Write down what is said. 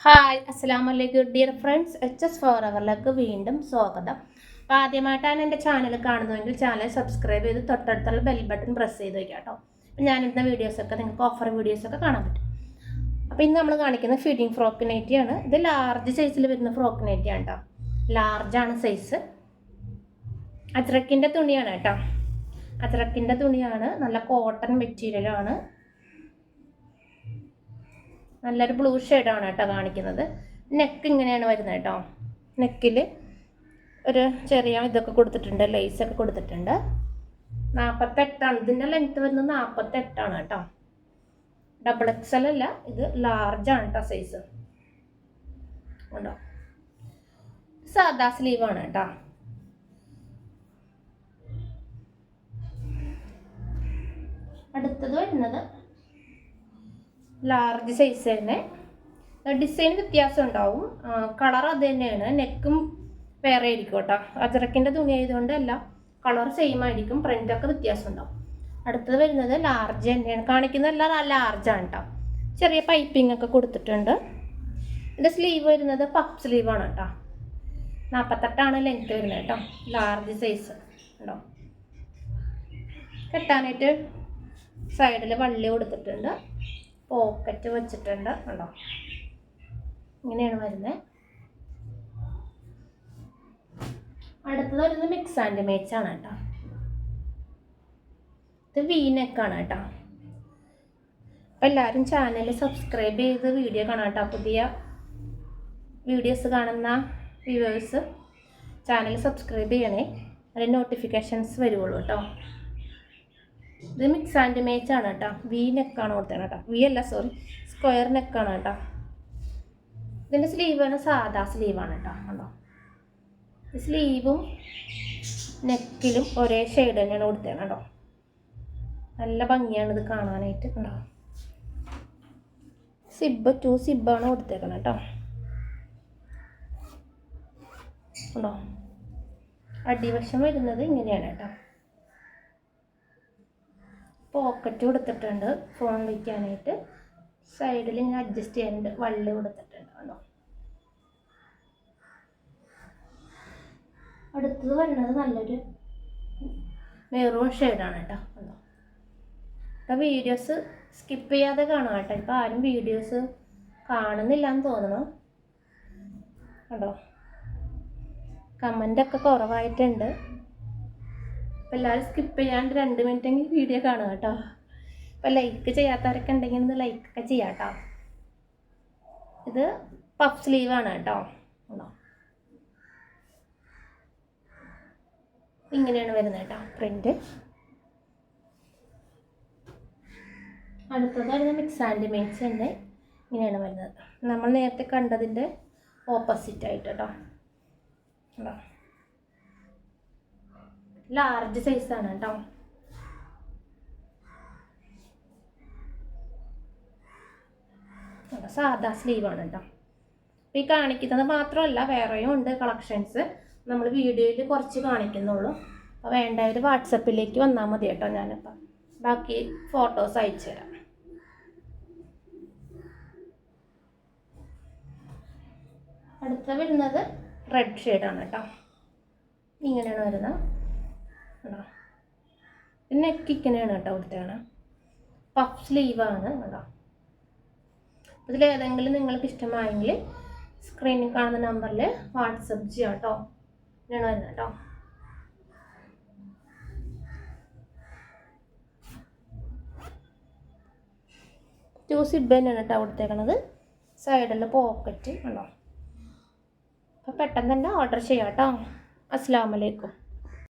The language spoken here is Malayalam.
ഹായ് അസ്സലാമലൈക്കും ഡിയർ ഫ്രണ്ട്സ്, HS ഫോറവറിലേക്ക് വീണ്ടും സ്വാഗതം. അപ്പോൾ ആദ്യമായിട്ടാണ് എൻ്റെ ചാനൽ കാണുന്നതെങ്കിൽ ചാനൽ സബ്സ്ക്രൈബ് ചെയ്ത് തൊട്ടടുത്തുള്ള ബെൽ ബട്ടൺ പ്രസ് ചെയ്ത് വയ്ക്കുക കേട്ടോ. അപ്പോൾ ഞാനിരുന്ന വീഡിയോസൊക്കെ നിങ്ങൾക്ക് ഓഫർ വീഡിയോസൊക്കെ കാണാൻ പറ്റും. അപ്പോൾ ഇന്ന് നമ്മൾ കാണിക്കുന്നത് ഫിറ്റിംഗ് ഫ്രോക്ക് നൈറ്റിയാണ്. ഇത് ലാർജ് സൈസിൽ വരുന്ന ഫ്രോക്ക് നൈറ്റിയാണ് കേട്ടോ. ലാർജാണ് സൈസ്. അജ്രക്കിൻ്റെ തുണിയാണ് കേട്ടോ. അജ്രക്കിൻ്റെ തുണിയാണ്, നല്ല കോട്ടൺ മെറ്റീരിയലാണ്. നല്ലൊരു ബ്ലൂ ഷെയ്ഡാണ് കേട്ടോ കാണിക്കുന്നത്. നെക്ക് ഇങ്ങനെയാണ് വരുന്നത് കേട്ടോ. നെക്കിൽ ഒരു ചെറിയ ഇതൊക്കെ കൊടുത്തിട്ടുണ്ട്, ലേസൊക്കെ കൊടുത്തിട്ടുണ്ട്. 48ആണ് ഇതിൻ്റെ ലെങ്ത്ത് വരുന്നത്. 48ആണ് കേട്ടോ. XXL അല്ല, ഇത് ലാർജാണ് കേട്ടോ സൈസ്. ഉണ്ടോ, സാദാ സ്ലീവാണ് കേട്ടോ. അടുത്തത് വരുന്നത് ലാർജ് സൈസ് തന്നെ. ഡിസൈൻ വ്യത്യാസം ഉണ്ടാവും, കളർ അത് തന്നെയാണ്. നെക്കും വേറെ ആയിരിക്കും കേട്ടോ. അജറക്കിൻ്റെ തുണി ആയതുകൊണ്ട് എല്ലാം കളർ സെയിം ആയിരിക്കും, പ്രിൻ്റൊക്കെ വ്യത്യാസം ഉണ്ടാവും. അടുത്തത് വരുന്നത് ലാർജ് തന്നെയാണ് കാണിക്കുന്നതെല്ലാം. ലാർജാണ് കേട്ടോ. ചെറിയ പൈപ്പിംഗ് ഒക്കെ കൊടുത്തിട്ടുണ്ട്. ഇതിൻ്റെ സ്ലീവ് വരുന്നത് പഫ് സ്ലീവാണ് കേട്ടോ. 48ആണ് ലെങ്ത്ത് വരുന്നത് കേട്ടോ. ലാർജ് സൈസ് ഉണ്ടോ. കെട്ടാനായിട്ട് സൈഡിൽ വള്ളി കൊടുത്തിട്ടുണ്ട്, പോക്കറ്റ് വെച്ചിട്ടുണ്ട് ഉണ്ടോ. ഇങ്ങനെയാണ് വരുന്നത്. അടുത്തത് വരുന്നത് മിക്സ് ആൻഡ് മാച്ച് ആണ് കേട്ടോ. ഇത് വീനെക്കാണ് കേട്ടോ. അപ്പം എല്ലാവരും ചാനൽ സബ്സ്ക്രൈബ് ചെയ്ത് വീഡിയോ കാണാം കേട്ടോ. പുതിയ വീഡിയോസ് കാണുന്ന വ്യൂവേഴ്സ് ചാനൽ സബ്സ്ക്രൈബ് ചെയ്യണേ, അതിൽ നോട്ടിഫിക്കേഷൻസ് വരുള്ളൂ കേട്ടോ. ഇത് മിക്സ് ആൻഡ് മേച്ച് ആണ് കേട്ടോ. വി നെക്കാണ് കൊടുത്തത് കേട്ടോ. വി അല്ല, സോറി, സ്ക്വയർ നെക്കാണ് കേട്ടോ. ഇതിൻ്റെ സ്ലീവാണ് സാദാ സ്ലീവാണ് കേട്ടോ. കണ്ടോ, സ്ലീവും നെക്കിലും ഒരേ ഷെയ്ഡ് തന്നെയാണ് കൊടുത്തത് കേട്ടോ. നല്ല ഭംഗിയാണ് ഇത് കാണാനായിട്ട്. കണ്ടോ, സിബ് 2 സിബാണ് കൊടുത്തേക്കണം കേട്ടോ. കണ്ടോ, അടിവശം വരുന്നത് ഇങ്ങനെയാണ് കേട്ടോ. പോക്കറ്റ് കൊടുത്തിട്ടുണ്ട് ഫോൺ വയ്ക്കാനായിട്ട്. സൈഡിൽ ഇങ്ങനെ അഡ്ജസ്റ്റ് ചെയ്യാനുണ്ട്, വള്ളി കൊടുത്തിട്ടുണ്ട് കേട്ടോ. അടുത്തത് വരുന്നത് നല്ലൊരു മെറൂൺ ഷെയ്ഡാണ് കേട്ടോ. കണ്ടോ, അപ്പോൾ വീഡിയോസ് സ്കിപ്പ് ചെയ്യാതെ കാണാം കേട്ടോ. ഇപ്പോൾ ആരും വീഡിയോസ് കാണുന്നില്ല എന്ന് തോന്നണം കേട്ടോ. കമൻ്റൊക്കെ കുറവായിട്ടുണ്ട്. അപ്പോൾ എല്ലാവരും സ്കിപ്പ് ചെയ്യാണ്ട് 2 മിനിറ്റെങ്കിലും വീഡിയോ കാണുക കേട്ടോ. അപ്പോൾ ലൈക്ക് ചെയ്യാത്തവരൊക്കെ ഉണ്ടെങ്കിൽ ഒന്ന് ലൈക്കൊക്കെ ചെയ്യാം കേട്ടോ. ഇത് പഫ് സ്ലീവാണ് കേട്ടോ. ഉണ്ടോ, ഇങ്ങനെയാണ് വരുന്നത് കേട്ടോ പ്രിൻ്റ്. അടുത്തത് വരുന്നത് മിക്സ് ആൻഡ് മേച്ച് തന്നെ. ഇങ്ങനെയാണ് വരുന്നത്. നമ്മൾ നേരത്തെ കണ്ടതിൻ്റെ ഓപ്പോസിറ്റ് ആയിട്ട് കേട്ടോ. ഉണ്ടോ, ലാർജ് സൈസാണ് കേട്ടോ. സാദാ സ്ലീവാണ് കേട്ടോ. ഈ കാണിക്കുന്നത് മാത്രമല്ല, വേറെയും ഉണ്ട് കളക്ഷൻസ്. നമ്മൾ വീഡിയോയിൽ കുറച്ച് കാണിക്കുന്നുള്ളൂ. അപ്പോൾ വേണ്ടവർ വാട്സപ്പിലേക്ക് വന്നാൽ മതി കേട്ടോ. ഞാനിപ്പോൾ ബാക്കി ഫോട്ടോസ് അയച്ചു തരാം. അടുത്ത വരുന്നത് റെഡ് ഷെയ്ഡാണ് കേട്ടോ. ഇങ്ങനെയാണ് വരുന്നത്. കേട്ടോ, നെക്ക് ഇങ്ങനെയാണ് കേട്ടോ കൊടുത്തതാണ്. പഫ് സ്ലീവാണ് കേട്ടോ. ഇതിലേതെങ്കിലും നിങ്ങൾക്ക് ഇഷ്ടമായെങ്കിൽ സ്ക്രീനിൽ കാണുന്ന നമ്പറിൽ വാട്സപ്പ് ചെയ്യാം കേട്ടോ. ഇങ്ങനെയാണ് വരുന്നത് കേട്ടോ. ടു സിബ് തന്നെയാണ് കേട്ടോ കൊടുത്തേക്കണത്. സൈഡിൽ പോക്കറ്റ് ഉണ്ടോ. അപ്പോൾ പെട്ടെന്ന് തന്നെ ഓർഡർ ചെയ്യാം കേട്ടോ. അസ്സലാമു അലൈക്കും.